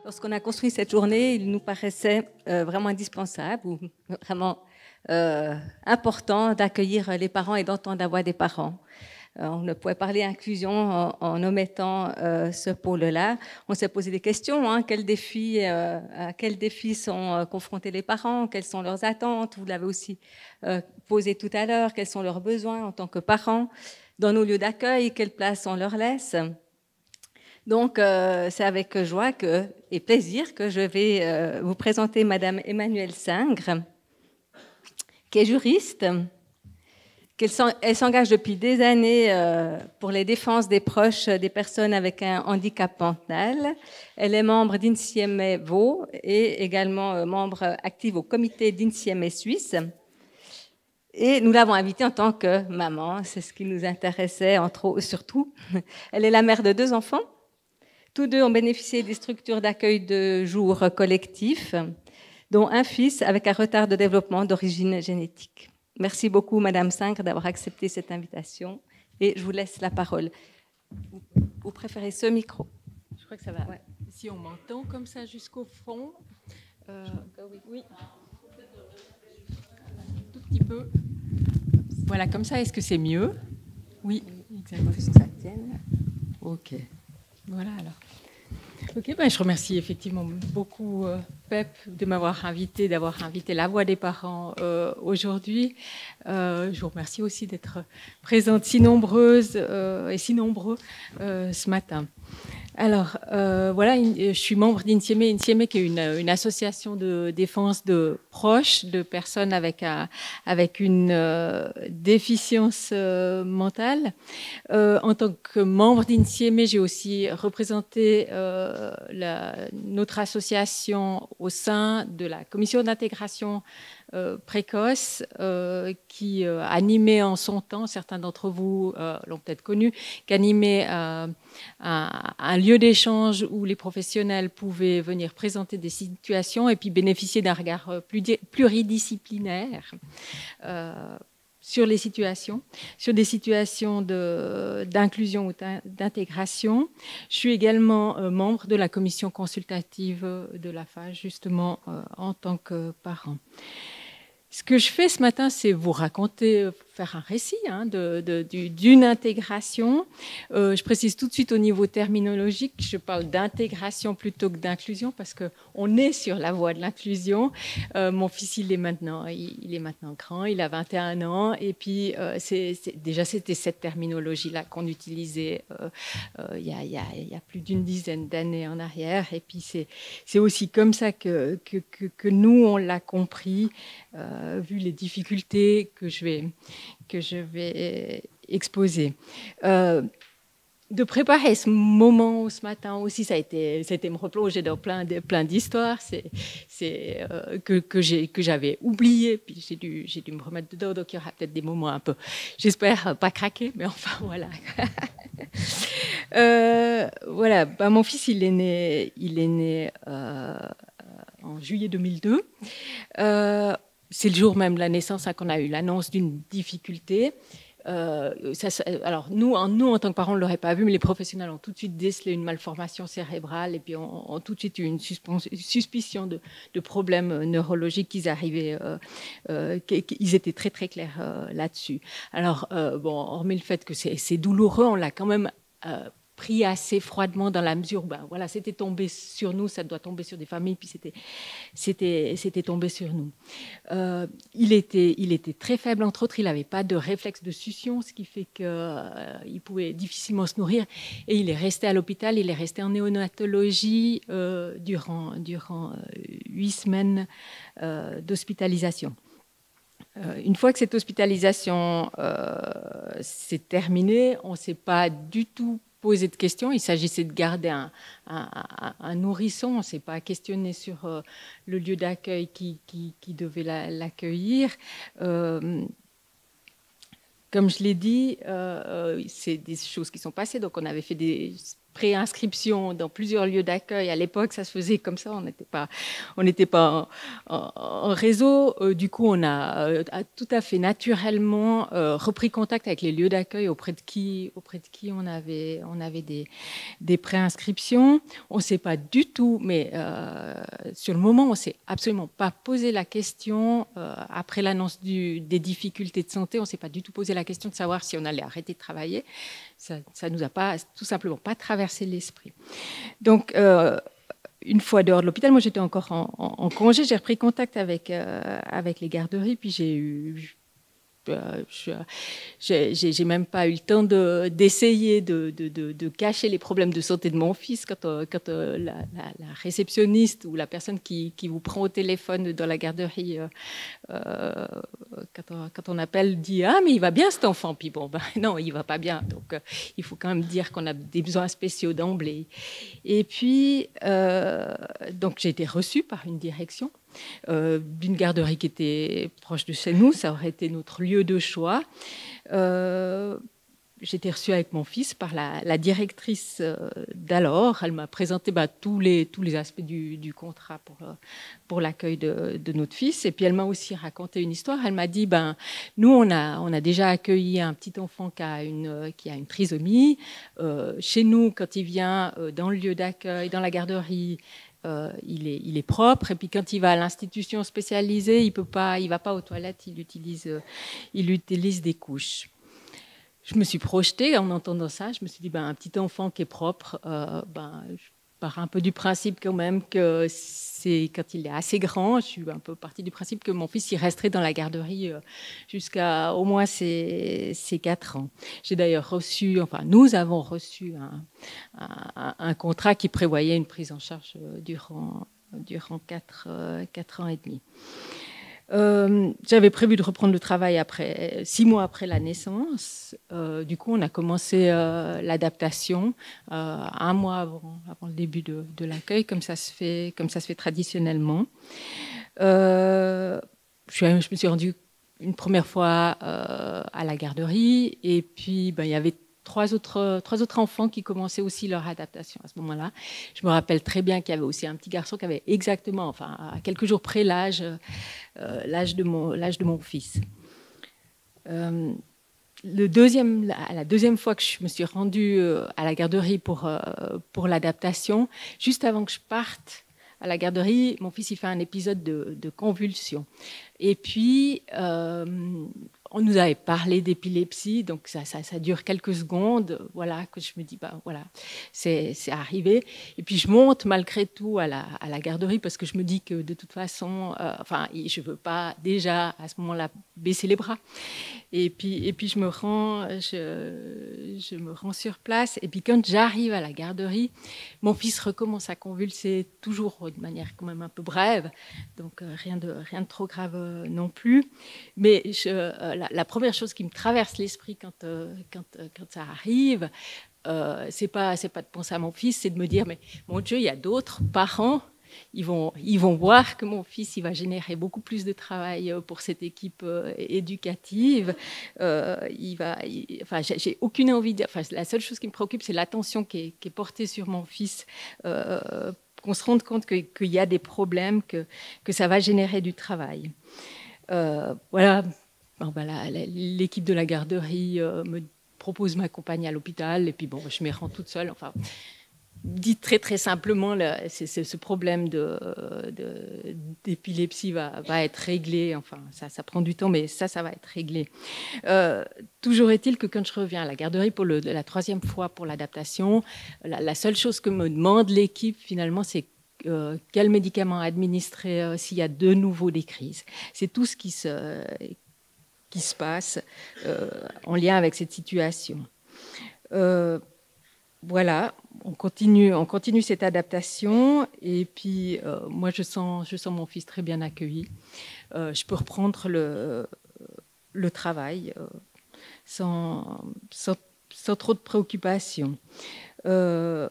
Lorsqu'on a construit cette journée, il nous paraissait vraiment indispensable ou vraiment important d'accueillir les parents et d'entendre la voix des parents. On ne pouvait parler inclusion en omettant ce pôle-là. On s'est posé des questions. À quels défis sont confrontés les parents? Quelles sont leurs attentes? Vous l'avez aussi posé tout à l'heure. Quels sont leurs besoins en tant que parents? Dans nos lieux d'accueil, quelle place on leur laisse? Donc, c'est avec joie et plaisir que je vais vous présenter Madame Emmanuelle Singre, qui est juriste. Elle s'engage depuis des années pour les défenses des proches des personnes avec un handicap mental. Elle est membre d'Insieme Vaud et également membre active au comité d'Insieme Suisse. Et nous l'avons invitée en tant que maman, c'est ce qui nous intéressait surtout. Elle est la mère de 2 enfants. Tous 2 ont bénéficié des structures d'accueil de jour collectif, dont un fils avec un retard de développement d'origine génétique. Merci beaucoup, Madame Singre, d'avoir accepté cette invitation. Et je vous laisse la parole. Vous préférez ce micro? Je crois que ça va. Ouais. Si on m'entend comme ça jusqu'au fond. Oui. Tout petit peu. Voilà, comme ça, est-ce que c'est mieux? Oui, exactement. Ça tienne. Ok. Voilà alors. Ok, ben, je remercie effectivement beaucoup Pep de m'avoir invité, d'avoir invité la voix des parents aujourd'hui. Je vous remercie aussi d'être présentes si nombreuses et si nombreux ce matin. Alors, voilà, je suis membre d'Insieme. Insieme, qui est une association de défense de proches de personnes avec une déficience mentale. En tant que membre d'Insieme, j'ai aussi représenté notre association au sein de la commission d'intégration précoce qui animait en son temps, certains d'entre vous l'ont peut-être connu, qui animait un lieu d'échange où les professionnels pouvaient venir présenter des situations et puis bénéficier d'un regard pluridisciplinaire sur les situations, sur des situations d'inclusion ou d'intégration. Je suis également membre de la commission consultative de la FAGE, justement en tant que parent. Ce que je fais ce matin, c'est vous raconter, faire un récit d'une intégration. Je précise tout de suite au niveau terminologique, je parle d'intégration plutôt que d'inclusion parce qu'on est sur la voie de l'inclusion. Mon fils, il est maintenant grand, il a 21 ans. Et puis, déjà, c'était cette terminologie-là qu'on utilisait il y a plus d'une dizaine d'années en arrière. Et puis, c'est aussi comme ça que nous, on l'a compris. Vu les difficultés que je vais exposer. De préparer ce moment ce matin aussi, ça a été me replonger dans plein d'histoires que j'avais oubliées, puis j'ai dû me remettre dedans, donc il y aura peut-être des moments un peu, j'espère, pas craquer, mais enfin voilà. Voilà, mon fils, il est né en juillet 2002. C'est le jour même de la naissance qu'on a eu l'annonce d'une difficulté. Alors nous, en tant que parents, on ne l'aurait pas vu, mais les professionnels ont tout de suite décelé une malformation cérébrale et puis ont tout de suite eu une suspicion de problèmes neurologiques qu'ils arrivaient, qu'ils étaient très très clairs là-dessus. Alors hormis le fait que c'est douloureux, on l'a quand même pris assez froidement dans la mesure où voilà, c'était tombé sur nous, ça doit tomber sur des familles, puis c'était tombé sur nous. Il était très faible, entre autres, il n'avait pas de réflexe de succion, ce qui fait qu'il pouvait difficilement se nourrir, et il est resté à l'hôpital, il est resté en néonatologie durant 8 semaines d'hospitalisation. Une fois que cette hospitalisation s'est terminée, on ne s'est pas du tout posé de questions. Il s'agissait de garder un nourrisson. On ne s'est pas questionné sur le lieu d'accueil qui devait l'accueillir. Comme je l'ai dit, c'est des choses qui sont passées. Donc, on avait fait des préinscription dans plusieurs lieux d'accueil. À l'époque, ça se faisait comme ça, on n'était pas en réseau. Du coup, on a tout à fait naturellement repris contact avec les lieux d'accueil auprès de qui on avait des préinscriptions. On ne s'est pas du tout, mais sur le moment, on ne s'est absolument pas posé la question, après l'annonce des difficultés de santé, on ne s'est pas du tout posé la question de savoir si on allait arrêter de travailler. Ça ne nous a tout simplement pas traversé l'esprit. Donc, une fois dehors de l'hôpital, moi j'étais encore en congé, j'ai repris contact avec les garderies, puis j'ai même pas eu le temps d'essayer de cacher les problèmes de santé de mon fils quand la réceptionniste ou la personne qui vous prend au téléphone dans la garderie, quand on appelle, dit « Ah, mais il va bien cet enfant !» Puis bon, non, il va pas bien. Donc, il faut quand même dire qu'on a des besoins spéciaux d'emblée. Et puis, donc j'ai été reçue par une direction d'une garderie qui était proche de chez nous. Ça aurait été notre lieu de choix. J'ai été reçue avec mon fils par la directrice d'alors. Elle m'a présenté tous les aspects du contrat pour l'accueil de notre fils. Et puis elle m'a aussi raconté une histoire. Elle m'a dit, nous, on a déjà accueilli un petit enfant qui a une trisomie. Chez nous, quand il vient dans le lieu d'accueil, dans la garderie, il est propre, et puis quand il va à l'institution spécialisée, il va pas aux toilettes, il utilise des couches. Je me suis projetée en entendant ça, je me suis dit, un petit enfant qui est propre, je pars un peu du principe quand même que quand il est assez grand, je suis un peu partie du principe que mon fils il resterait dans la garderie jusqu'à au moins ses 4 ans. J'ai d'ailleurs nous avons reçu un contrat qui prévoyait une prise en charge durant 4 ans et demi. J'avais prévu de reprendre le travail 6 mois après la naissance. Du coup, on a commencé l'adaptation 1 mois avant le début de l'accueil, comme ça se fait traditionnellement. Je me suis rendue une première fois à la garderie, et puis il y avait 3 autres enfants qui commençaient aussi leur adaptation à ce moment-là. Je me rappelle très bien qu'il y avait aussi un petit garçon qui avait exactement, à quelques jours près, l'âge de mon fils. La deuxième fois que je me suis rendue à la garderie pour l'adaptation, juste avant que je parte à la garderie, mon fils il fait un épisode de convulsion. Et puis, on nous avait parlé d'épilepsie, donc ça dure quelques secondes, voilà, que je me dis, voilà, c'est arrivé. Et puis, je monte malgré tout à la garderie, parce que je me dis que de toute façon, je ne veux pas déjà, à ce moment-là, baisser les bras. Et puis je me rends sur place. Et puis, quand j'arrive à la garderie, mon fils recommence à convulser, toujours de manière quand même un peu brève, donc rien de trop grave non plus. Mais la première chose qui me traverse l'esprit quand ça arrive, c'est pas de penser à mon fils, c'est de me dire, mais mon Dieu, il y a d'autres parents, ils vont voir que mon fils il va générer beaucoup plus de travail pour cette équipe éducative. J'ai aucune envie la seule chose qui me préoccupe, c'est l'attention qui est portée sur mon fils, qu'on se rende compte qu'il y a des problèmes, que ça va générer du travail. Voilà. L'équipe de la garderie me propose de m'accompagner à l'hôpital, et puis je m'y rends toute seule. Dit très très simplement, ce problème d'épilepsie va être réglé. Ça prend du temps, mais ça va être réglé. Toujours est-il que quand je reviens à la garderie pour la 3e fois pour l'adaptation, la seule chose que me demande l'équipe finalement, c'est quel médicament administrer s'il y a de nouveau des crises. C'est tout ce qui se passe en lien avec cette situation. Voilà, on continue cette adaptation, et puis moi je sens mon fils très bien accueilli. Je peux reprendre le travail sans trop de préoccupations. Je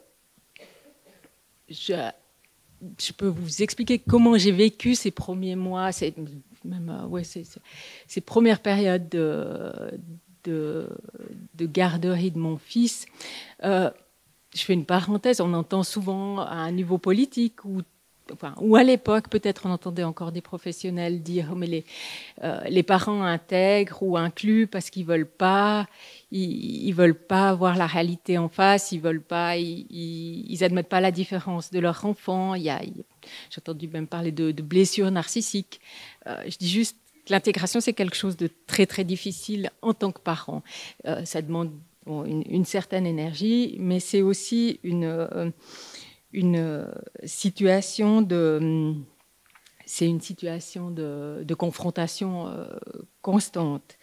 peux vous expliquer comment j'ai vécu ces premiers mois, ces premières périodes de garderie de mon fils. je fais une parenthèse, on entend souvent à un niveau politique ou à l'époque, peut-être on entendait encore des professionnels dire mais les parents intègrent ou incluent parce qu'ils veulent pas voir la réalité en face, ils admettent pas la différence de leur enfant. J'ai entendu même parler de blessures narcissiques. Je dis juste que l'intégration, c'est quelque chose de très très difficile en tant que parent. Ça demande une certaine énergie, mais c'est aussi une situation de confrontation constante.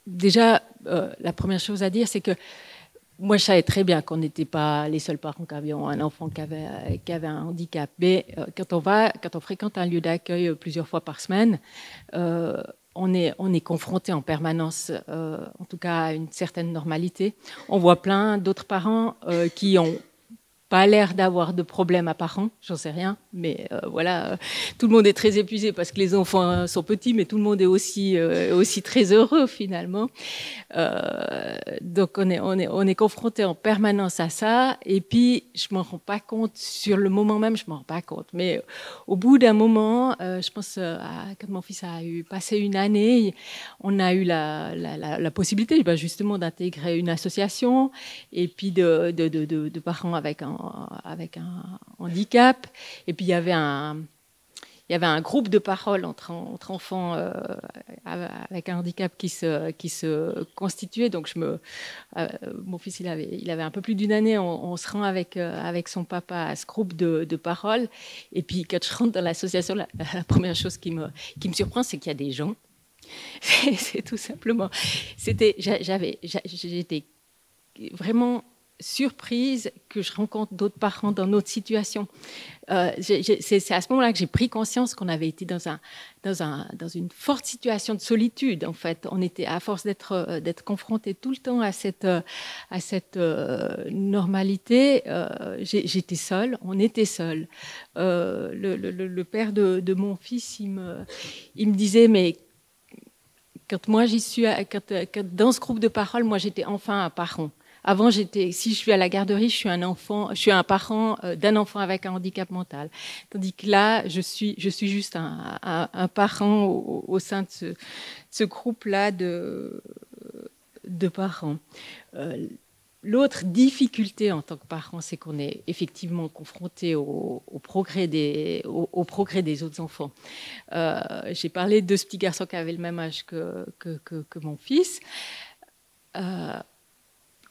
Déjà, la première chose à dire, c'est que moi, je savais très bien qu'on n'était pas les seuls parents qui avaient un enfant qui avait un handicap. Mais quand on fréquente un lieu d'accueil plusieurs fois par semaine, on est confronté en permanence, en tout cas à une certaine normalité. On voit plein d'autres parents qui ont pas l'air d'avoir de problème apparent, j'en sais rien, mais voilà, tout le monde est très épuisé parce que les enfants sont petits, mais tout le monde est aussi très heureux finalement. Donc on est confronté en permanence à ça, et puis je m'en rends pas compte sur le moment même, je m'en rends pas compte, mais au bout d'un moment, je pense quand mon fils a passé une année, on a eu la possibilité justement d'intégrer une association, et puis de parents avec un handicap, et puis il y avait un groupe de parole entre enfants avec un handicap qui se constituait. Donc mon fils il avait un peu plus d'une année. On se rend avec son papa à ce groupe de parole. Et puis quand je rentre dans l'association, la première chose qui me surprend, c'est qu'il y a des gens. C'est tout simplement. J'étais vraiment surprise que je rencontre d'autres parents dans notre situation. C'est à ce moment-là que j'ai pris conscience qu'on avait été dans une forte situation de solitude. En fait, on était, à force d'être confrontés tout le temps à cette normalité, j'étais seule, on était seuls. Le père de mon fils, il me disait, mais quand moi j'y suis, quand dans ce groupe de parole, moi j'étais enfin un parent. Avant, si je suis à la garderie, je suis un parent d'un enfant avec un handicap mental. Tandis que là, je suis juste un parent au sein de ce groupe-là de parents. L'autre difficulté en tant que parent, c'est qu'on est effectivement confronté au progrès des autres enfants. J'ai parlé de ce petit garçon qui avait le même âge que mon fils.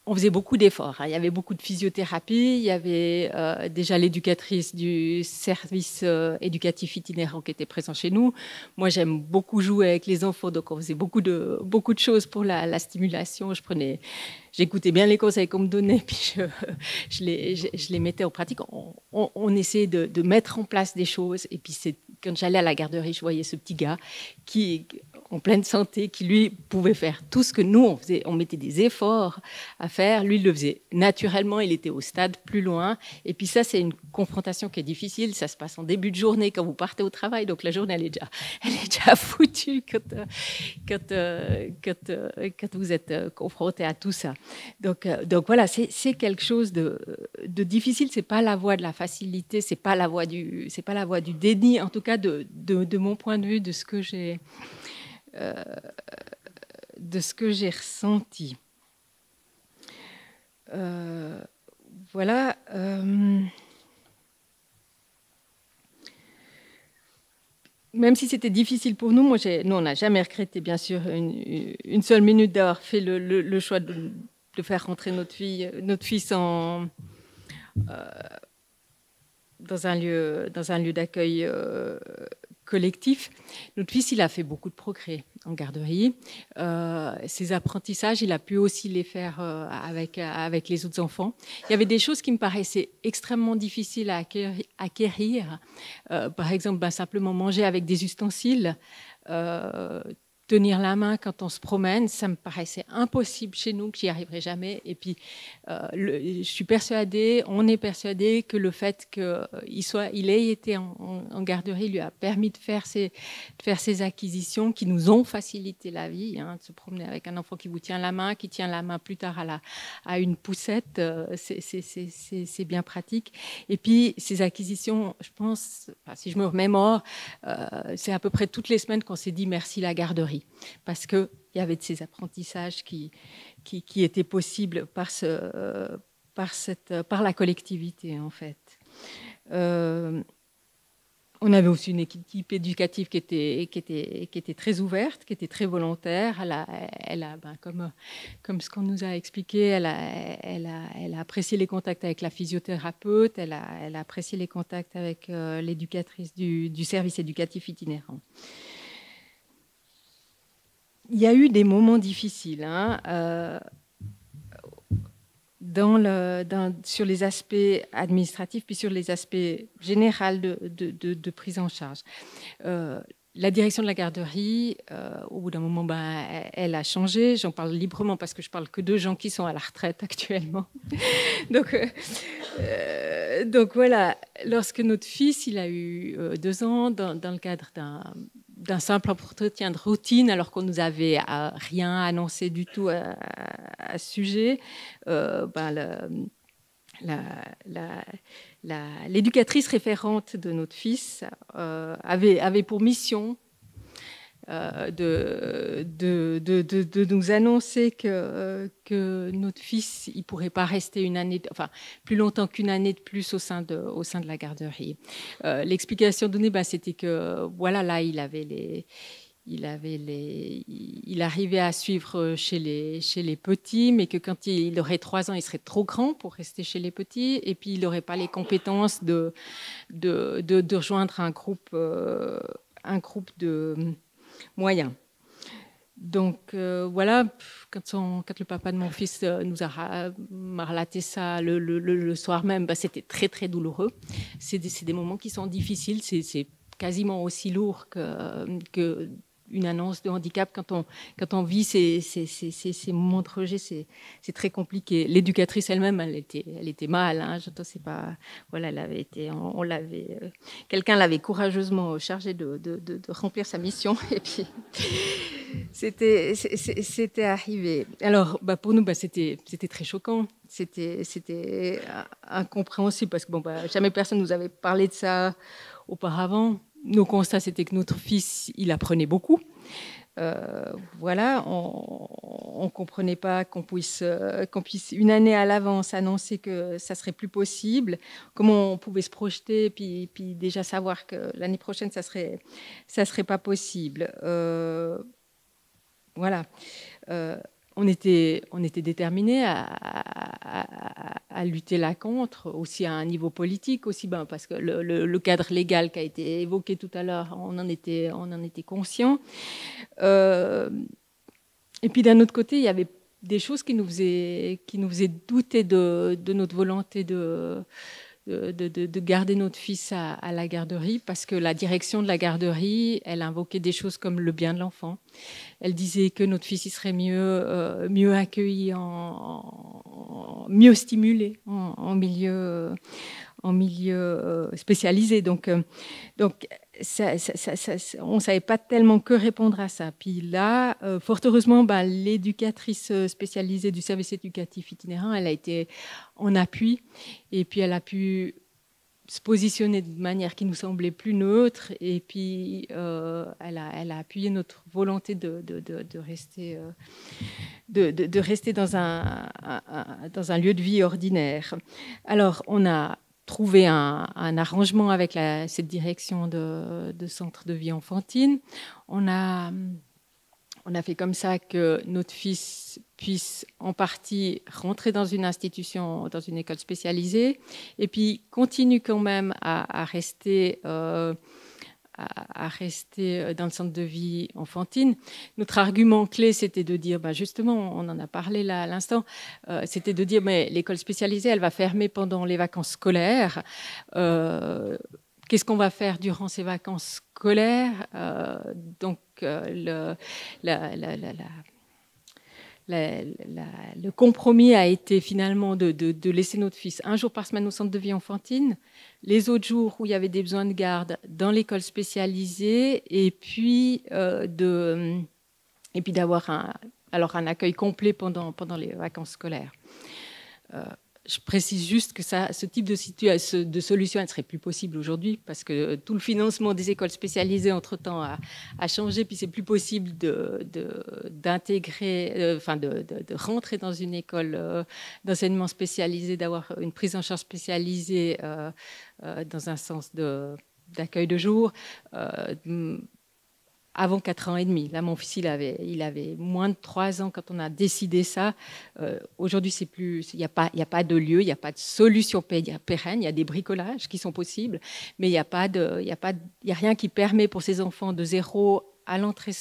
On faisait beaucoup d'efforts. Il y avait beaucoup de physiothérapie. Il y avait déjà l'éducatrice du service éducatif itinérant qui était présent chez nous. Moi, j'aime beaucoup jouer avec les enfants, donc on faisait beaucoup de choses pour la stimulation. J'écoutais bien les conseils qu'on me donnait, puis je les mettais en pratique. On essayait de mettre en place des choses. Et puis quand j'allais à la garderie, je voyais ce petit gars qui en pleine santé, qui lui pouvait faire tout ce que nous on faisait. On mettait des efforts à faire. Lui, il le faisait naturellement. Il était au stade plus loin. Et puis ça, c'est une confrontation qui est difficile. Ça se passe en début de journée quand vous partez au travail. Donc la journée, elle est déjà foutue quand vous êtes confronté à tout ça. Donc voilà, c'est quelque chose de difficile. C'est pas la voie de la facilité. C'est pas la voie du déni. En tout cas, de mon point de vue, de ce que j'ai ressenti. Voilà. Même si c'était difficile pour nous, nous, on n'a jamais regretté, bien sûr, une seule minute d'avoir fait le choix de faire rentrer notre fils dans un lieu d'accueil collectif. Notre fils, il a fait beaucoup de progrès en garderie. Ses apprentissages, il a pu aussi les faire avec les autres enfants. Il y avait des choses qui me paraissaient extrêmement difficiles à acquérir. Par exemple, simplement manger avec des ustensiles. tenir la main quand on se promène, ça me paraissait impossible chez nous, que j'y arriverais jamais. Et puis, je suis persuadée, on est persuadé que le fait qu'il ait été en garderie lui a permis de faire ces acquisitions qui nous ont facilité la vie, hein, de se promener avec un enfant qui vous tient la main, qui tient la main plus tard à une poussette, c'est bien pratique. Et puis, ces acquisitions, je pense, enfin, si je me remémore, c'est à peu près toutes les semaines qu'on s'est dit merci la garderie, parce qu'il y avait de ces apprentissages qui étaient possibles par la collectivité, en fait. On avait aussi une équipe éducative qui était très ouverte, qui était très volontaire. Elle a comme ce qu'on nous a expliqué, elle a apprécié les contacts avec la physiothérapeute, elle a apprécié les contacts avec l'éducatrice du service éducatif itinérant. Il y a eu des moments difficiles, hein, sur les aspects administratifs, puis sur les aspects généraux de prise en charge. La direction de la garderie, au bout d'un moment, elle a changé. J'en parle librement parce que je parle que de gens qui sont à la retraite actuellement. Donc voilà, lorsque notre fils, il a eu 2 ans, dans le cadre d'un simple entretien de routine, alors qu'on nous avait rien annoncé du tout à ce sujet, l'éducatrice référente de notre fils avait pour mission de nous annoncer que notre fils, il pourrait pas rester plus longtemps qu'une année de plus au sein de la garderie. L'explication donnée, c'était que voilà, là, il arrivait à suivre chez les petits, mais que quand il aurait 3 ans, il serait trop grand pour rester chez les petits, et puis il n'aurait pas les compétences de rejoindre un groupe de moyens. Donc voilà, quand le papa de mon fils m'a relaté ça le soir même, c'était très très douloureux. C'est des moments qui sont difficiles, c'est quasiment aussi lourd que une annonce de handicap. Quand on vit ces moments de rejet, c'est très compliqué. L'éducatrice elle-même, elle était mal, hein, je ne sais pas. Voilà, elle avait été, quelqu'un l'avait courageusement chargée de remplir sa mission, et puis c'était arrivé. Alors, pour nous, c'était très choquant. C'était incompréhensible parce que jamais personne nous avait parlé de ça auparavant. Nos constats, c'était que notre fils, il apprenait beaucoup. Voilà, on ne comprenait pas qu'on puisse une année à l'avance annoncer que ça serait plus possible. Comment on pouvait se projeter, puis déjà savoir que l'année prochaine, ça serait pas possible. Voilà. On était déterminés à lutter là contre, aussi à un niveau politique, aussi parce que le cadre légal qui a été évoqué tout à l'heure, on en était conscient. Et puis d'un autre côté, il y avait des choses qui nous faisaient douter de notre volonté de garder notre fils à la garderie, parce que la direction de la garderie, elle invoquait des choses comme le bien de l'enfant. Elle disait que notre fils, il serait mieux accueilli, mieux stimulé en milieu spécialisé. Donc on ne savait pas tellement que répondre à ça. Puis là, fort heureusement, l'éducatrice spécialisée du service éducatif itinérant, elle a été en appui, et puis elle a pu se positionner de manière qui nous semblait plus neutre, et puis elle a appuyé notre volonté de rester dans un lieu de vie ordinaire. Alors, on a trouvé un arrangement avec cette direction de centre de vie enfantine. On a fait comme ça que notre fils puisse en partie rentrer dans une institution, dans une école spécialisée, et puis continue quand même à rester dans le centre de vie enfantine. Notre argument clé, c'était de dire, justement, on en a parlé là à l'instant, c'était de dire, mais l'école spécialisée, elle va fermer pendant les vacances scolaires. Qu'est-ce qu'on va faire durant ces vacances scolaire. Donc, le compromis a été finalement de laisser notre fils un jour par semaine au centre de vie enfantine, les autres jours où il y avait des besoins de garde dans l'école spécialisée, et puis d'avoir un accueil complet pendant les vacances scolaires. Je précise juste que ce type de solution ne serait plus possible aujourd'hui parce que tout le financement des écoles spécialisées entre-temps a changé, puis c'est plus possible d'intégrer, de rentrer dans une école d'enseignement spécialisé, d'avoir une prise en charge spécialisée dans un sens d'accueil de jour. Avant 4 ans et demi. Là, mon fils, il avait moins de 3 ans quand on a décidé ça. Aujourd'hui, il n'y a pas de lieu, il n'y a pas de solution pérenne. Il y a des bricolages qui sont possibles, mais il n'y a rien qui permet pour ces enfants de 0 à l'entrée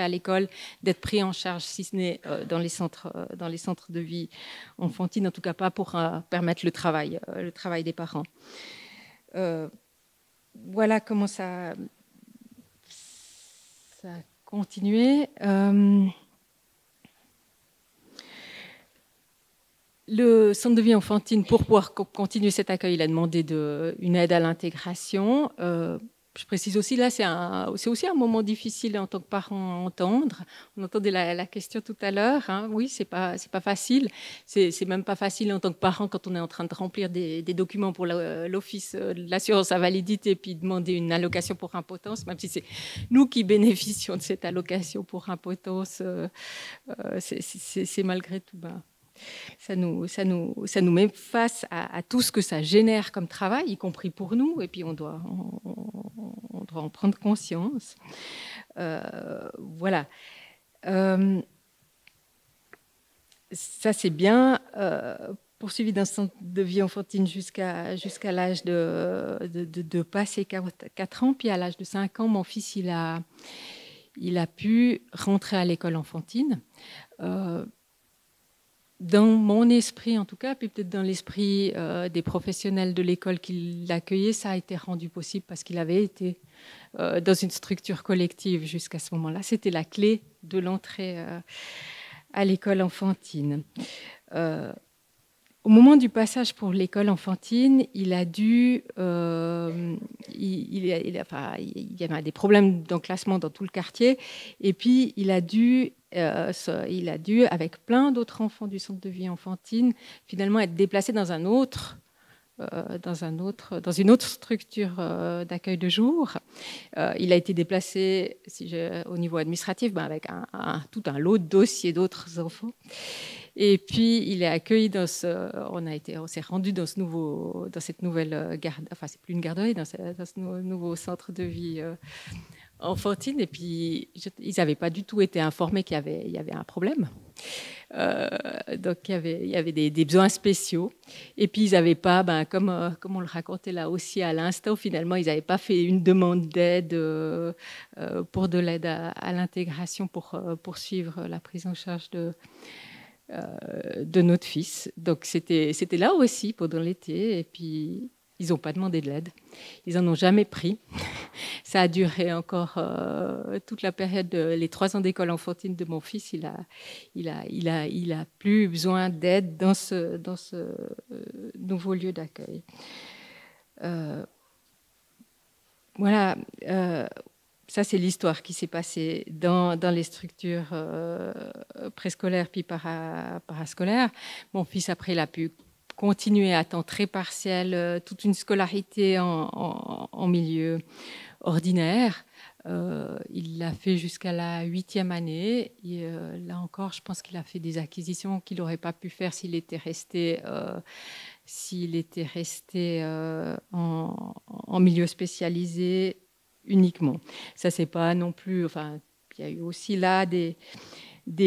à l'école d'être pris en charge, si ce n'est dans les centres de vie enfantine, en tout cas pas pour permettre le travail des parents. Voilà comment ça a continué. Le centre de vie enfantine, pour pouvoir continuer cet accueil, il a demandé une aide à l'intégration. Je précise aussi, là, c'est aussi un moment difficile en tant que parent à entendre. On entendait la question tout à l'heure. Hein. Oui, c'est pas facile. C'est même pas facile en tant que parent quand on est en train de remplir des documents pour l'office de l'assurance invalidité et puis demander une allocation pour impotence, même si c'est nous qui bénéficions de cette allocation pour impotence, c'est malgré tout. Ça nous met face à tout ce que ça génère comme travail, y compris pour nous, et puis on doit en prendre conscience. Voilà. Ça, c'est bien poursuivi dans le centre de vie enfantine jusqu'à l'âge de passer 4 ans. Puis à l'âge de 5 ans, mon fils, il a pu rentrer à l'école enfantine. Dans mon esprit, en tout cas, puis peut-être dans l'esprit des professionnels de l'école qui l'accueillaient, ça a été rendu possible parce qu'il avait été dans une structure collective jusqu'à ce moment-là. C'était la clé de l'entrée à l'école enfantine. Au moment du passage pour l'école enfantine, il a dû... il y avait des problèmes d'enclassement dans tout le quartier, et puis il a dû, avec plein d'autres enfants du centre de vie enfantine, finalement être déplacé dans une autre structure d'accueil de jour. Il a été déplacé au niveau administratif avec tout un lot de dossiers d'autres enfants. Et puis, il est accueilli on s'est rendu dans cette nouvelle garde, enfin, c'est plus une garderie, dans ce nouveau centre de vie enfantine. Et puis, ils n'avaient pas du tout été informés qu'il y avait un problème. Donc, il y avait des besoins spéciaux. Et puis, ils n'avaient pas, comme on le racontait là aussi à l'instant, finalement, ils n'avaient pas fait une demande d'aide pour de l'aide à l'intégration pour poursuivre la prise en charge de notre fils. Donc, c'était là aussi pendant l'été. Et puis, ils n'ont pas demandé de l'aide. Ils n'en ont jamais pris. Ça a duré encore toute la période, les 3 ans d'école enfantine de mon fils. Il a plus besoin d'aide dans ce nouveau lieu d'accueil. Voilà. Ça, c'est l'histoire qui s'est passée dans les structures préscolaires puis parascolaires. Mon fils, après, il a pu continuer à temps très partiel toute une scolarité en milieu ordinaire. Il l'a fait jusqu'à la 8e année. Et, là encore, je pense qu'il a fait des acquisitions qu'il n'aurait pas pu faire s'il était resté en milieu spécialisé uniquement. Ça, c'est pas non plus... Enfin, il y a eu aussi là des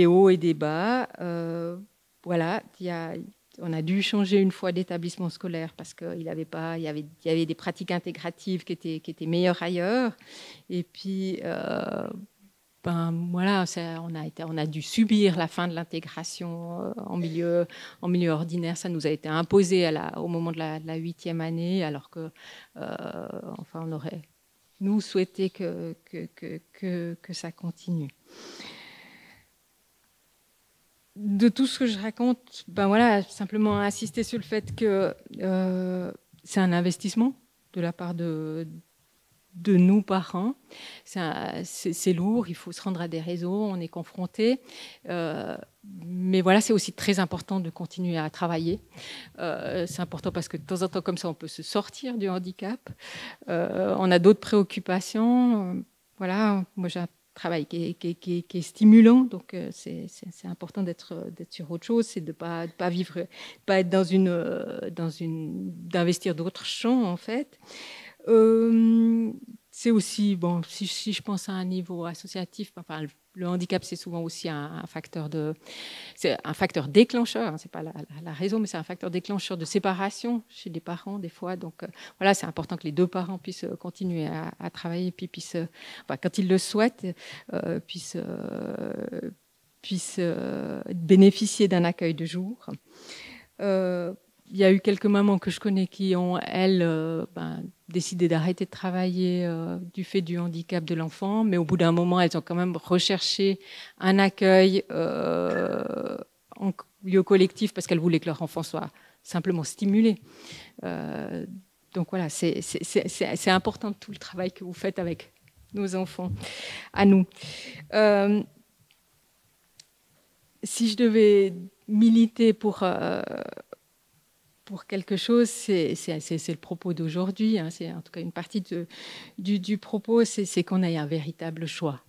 hauts et des bas. Voilà, on a dû changer une fois d'établissement scolaire parce qu'il y avait des pratiques intégratives qui étaient meilleures ailleurs. Et puis, voilà, on a dû subir la fin de l'intégration en milieu ordinaire. Ça nous a été imposé au moment de la 8e année, alors que, enfin, on aurait nous souhaiter que ça continue. De tout ce que je raconte, ben voilà, simplement insister sur le fait que c'est un investissement de la part de nous, parents. C'est lourd, il faut se rendre à des réseaux, on est confronté. Mais voilà, c'est aussi très important de continuer à travailler. C'est important parce que de temps en temps, comme ça, on peut se sortir du handicap. On a d'autres préoccupations. Voilà, moi j'ai un travail qui est stimulant, donc c'est important d'être sur autre chose, c'est de pas vivre, pas être d'investir d'autres champs en fait. C'est aussi, bon, si je pense à un niveau associatif, enfin, le handicap, c'est souvent aussi un facteur déclencheur, hein, c'est pas la raison, mais c'est un facteur déclencheur de séparation chez les parents, des fois. Donc, voilà, c'est important que les deux parents puissent continuer à travailler, puis puissent, enfin, quand ils le souhaitent, puissent bénéficier d'un accueil de jour. Il y a eu quelques mamans que je connais qui ont, elles, décidé d'arrêter de travailler du fait du handicap de l'enfant, mais au bout d'un moment, elles ont quand même recherché un accueil en lieu collectif parce qu'elles voulaient que leur enfant soit simplement stimulé. Donc voilà, c'est important tout le travail que vous faites avec nos enfants, à nous. Si je devais militer pour quelque chose, c'est le propos d'aujourd'hui, hein, c'est en tout cas une partie du propos, c'est qu'on ait un véritable choix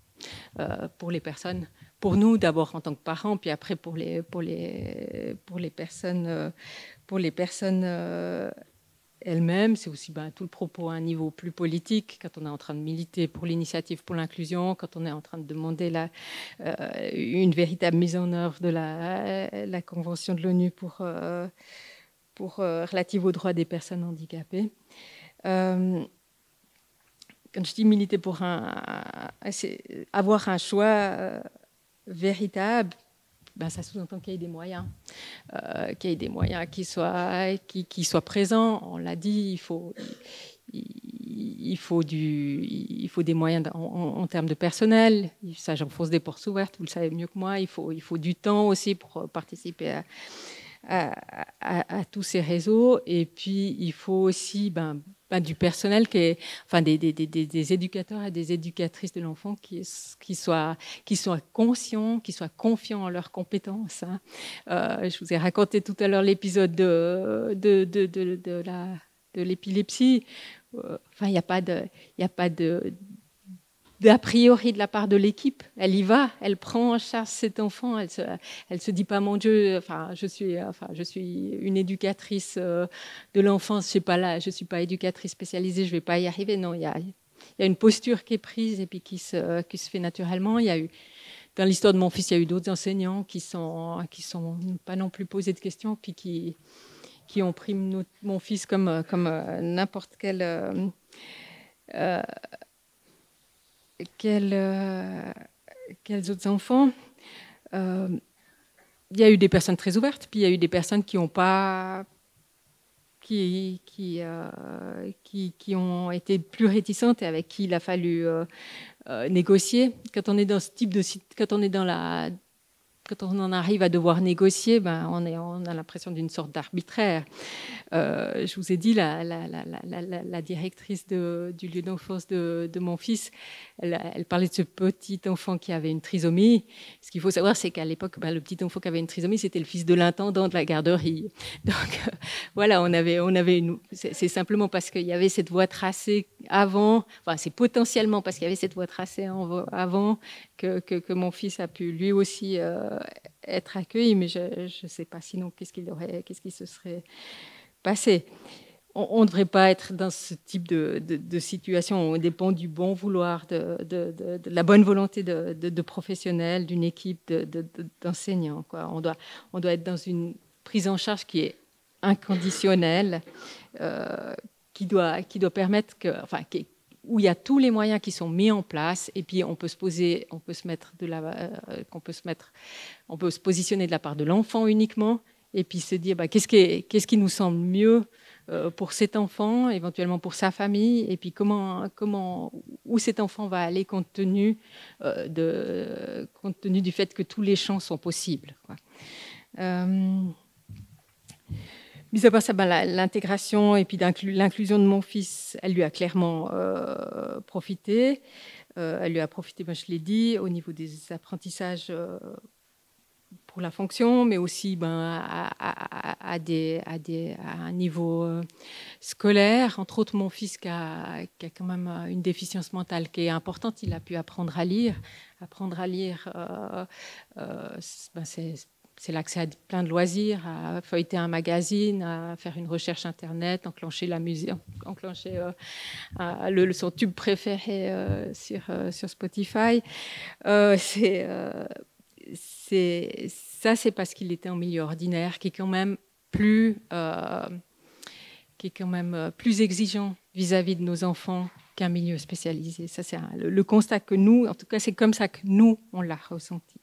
pour les personnes, pour nous d'abord en tant que parents, puis après pour les personnes elles-mêmes. C'est aussi tout le propos à un niveau plus politique, quand on est en train de militer pour l'initiative pour l'inclusion, quand on est en train de demander une véritable mise en œuvre de la Convention de l'ONU relative aux droits des personnes handicapées. Quand je dis militer pour avoir un choix véritable, ça sous-entend qu'il y ait des moyens, qui soient présents. On l'a dit, il faut des moyens en termes de personnel. Ça, j'enfonce des portes ouvertes, vous le savez mieux que moi. Il faut du temps aussi pour participer à tous ces réseaux, et puis il faut aussi du personnel des éducateurs et des éducatrices de l'enfant qui soient conscients, qui soient confiants en leurs compétences. Hein. Je vous ai raconté tout à l'heure l'épisode de l'épilepsie. Il n'y a pas d'a priori de la part de l'équipe. Elle y va, elle prend en charge cet enfant, elle se dit pas mon Dieu, je suis une éducatrice de l'enfance, je suis pas éducatrice spécialisée, je vais pas y arriver. Non, il y a une posture qui est prise et puis qui se fait naturellement. Il y a eu, dans l'histoire de mon fils, il y a eu d'autres enseignants qui sont pas non plus posés de questions, puis qui ont pris mon fils comme n'importe quel quels autres enfants. Il y a eu des personnes très ouvertes, puis il y a eu des personnes qui ont pas, qui ont été plus réticentes et avec qui il a fallu négocier. Quand on est dans ce type de quand on en arrive à devoir négocier, on a l'impression d'une sorte d'arbitraire. Je vous ai dit, la directrice du lieu d'enfance de mon fils, elle parlait de ce petit enfant qui avait une trisomie. Ce qu'il faut savoir, c'est qu'à l'époque, le petit enfant qui avait une trisomie, c'était le fils de l'intendant de la garderie. Donc voilà, c'est simplement parce qu'il y avait cette voie tracée avant, c'est potentiellement parce qu'il y avait cette voie tracée avant que mon fils a pu lui aussi être accueilli, mais je ne sais pas sinon qu'est-ce qui se serait passé. On ne devrait pas être dans ce type de situation. On dépend du bon vouloir, de la bonne volonté de professionnels, d'une équipe d'enseignants, quoi. On doit être dans une prise en charge qui est inconditionnelle, qui doit permettre où il y a tous les moyens qui sont mis en place, et puis on peut se positionner de la part de l'enfant uniquement, et puis se dire qu'est-ce qui nous semble mieux pour cet enfant, éventuellement pour sa famille, et puis où cet enfant va aller compte tenu du fait que tous les champs sont possibles, quoi. Mis à part ça, l'intégration et puis l'inclusion de mon fils, elle lui a clairement profité. Elle lui a profité, je l'ai dit, au niveau des apprentissages pour la fonction, mais aussi à un niveau scolaire. Entre autres, mon fils qui a quand même une déficience mentale qui est importante, il a pu apprendre à lire. Apprendre à lire, c'est l'accès à plein de loisirs, à feuilleter un magazine, à faire une recherche Internet, enclencher son tube préféré sur Spotify. C'est parce qu'il était en milieu ordinaire, qui est quand même plus exigeant vis-à-vis de nos enfants qu'un milieu spécialisé. Ça, c'est le constat que nous, en tout cas, c'est comme ça que nous, on l'a ressenti.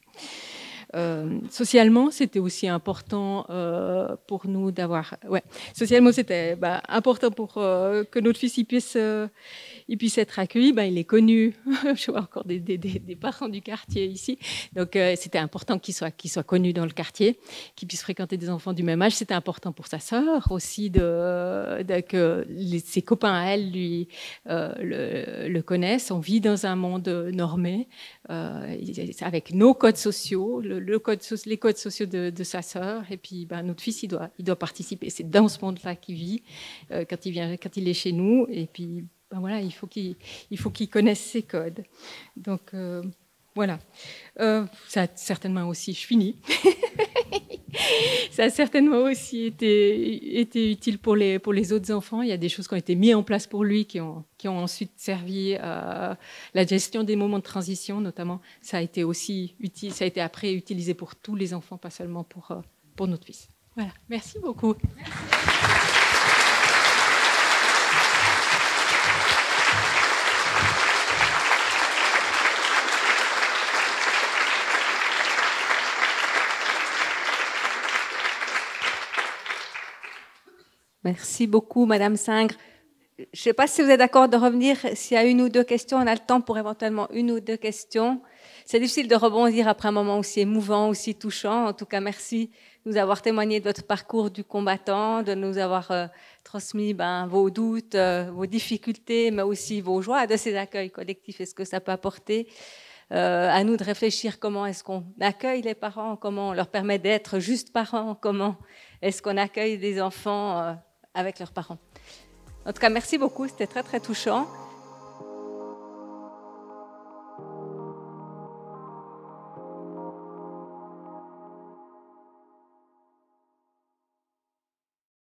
Socialement, c'était aussi important pour nous d'avoir... Ouais, socialement, c'était important pour que notre fils il puisse être accueilli. Il est connu. Je vois encore des parents du quartier ici. Donc, c'était important qu'il soit connu dans le quartier, qu'il puisse fréquenter des enfants du même âge. C'était important pour sa sœur aussi que ses copains à elle le connaissent. On vit dans un monde normé avec nos codes sociaux, les codes sociaux de sa sœur, et puis notre fils, il doit participer. C'est dans ce monde-là qu'il vit quand il est chez nous, et puis voilà, il faut qu'il connaisse ses codes. Donc voilà, ça a certainement aussi, je finis. Ça a certainement aussi été utile pour les autres enfants. Il y a des choses qui ont été mises en place pour lui, qui ont ensuite servi à la gestion des moments de transition, notamment. Ça a été aussi utile, ça a été après utilisé pour tous les enfants, pas seulement pour notre fils. Voilà, merci beaucoup. Merci beaucoup, Madame Singre. Je ne sais pas si vous êtes d'accord de revenir. S'il y a une ou deux questions, on a le temps pour éventuellement une ou deux questions. C'est difficile de rebondir après un moment aussi émouvant, aussi touchant. En tout cas, merci de nous avoir témoigné de votre parcours du combattant, de nous avoir transmis vos doutes, vos difficultés, mais aussi vos joies de ces accueils collectifs et ce que ça peut apporter. À nous de réfléchir comment est-ce qu'on accueille les parents, comment on leur permet d'être juste parents, comment est-ce qu'on accueille des enfants avec leurs parents. En tout cas, merci beaucoup, c'était très très touchant.